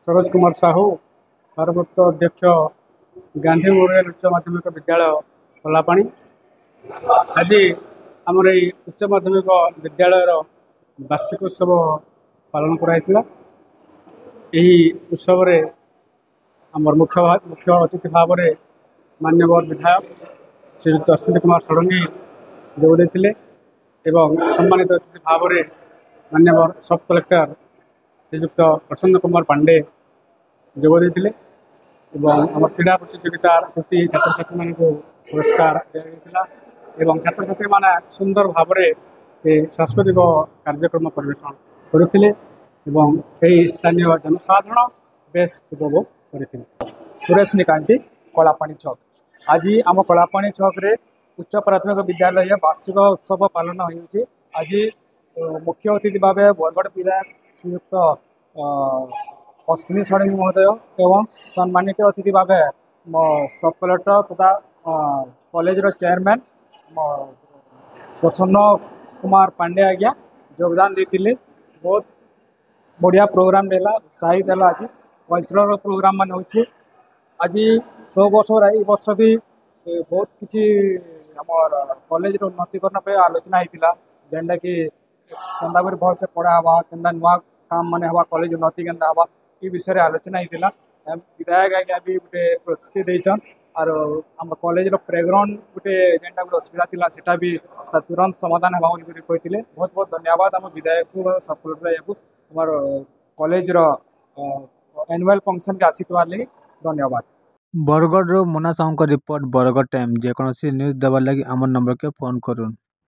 सरोज कुमार साहू भारप्राप्त अध्यक्ष गांधी मेमोरियल उच्च माध्यमिक विद्यालय कलापाणी। आज आमर ये उच्च माध्यमिक विद्यालय वार्षिक उत्सव पालन कराइला। उत्सव आमर मुख्य अतिथि भाव में माननीय विधायक श्रीयुक्त अश्विनी कुमार षडंगी जोड़े एवं सम्मानित अतिथि भाव में माननीय सब कलेक्टर श्रीयुक्त प्रसन्न कुमार पांडे जोड़े आम क्रीड़ा प्रतियोगिता प्रति छात्र छात्री मान पुरस्कार दिया एवं छात्र छात्री मैंने सुंदर भाव में सांस्कृतिक कार्यक्रम परिवेशन करते स्थानीय जनसाधारण बेस उपभोग करते। सुरेश निकांती कलापाणी छक। आज आम कलापाणी छक रे उच्च प्राथमिक विद्यालय वार्षिक उत्सव पालन हो। आज मुख्य अतिथि भाव बरगढ़ विधायक श्रीयुक्त अश्विनी षडंगी महोदय एवं सम्मानित अतिथि भाव सब कलेक्टर तथा कॉलेज चेयरमैन प्रसन्न कुमार पांडे आज्ञा योगदान देते। बहुत बढ़िया प्रोग्राम देला उत्साहित है। आज कल्चरल प्रोग्राम मान हो। आज 100 वर्ष वर्ष भी बहुत किसी आमर कॉलेज उन्नतिकरण पे आलोचना होता जेनटा कि केन्दा भल से पढ़ा हवा केन्दा नुआ काम मान हवा कॉलेज उन्नति केन्दा हवा ये विषय आलोचना होता। विधायक आज्ञा भी गोटे प्रतिश्रुति देचन और आम कॉलेज प्लेग्राउंड गोटे जेनटा गोटे असुविधा था सेटा भी तुरंत समाधान होगा कहते। बहुत बहुत धन्यवाद आम विधायक को सब कलेक्टर आम कॉलेज एनुअल फंक्शन के आसी लगे धन्यवाद। बरगढ़ मोना साहू रिपोर्ट बरगढ़ टाइम जेकोसी न्यूज देवार लगी आम नंबर के फोन करूँ।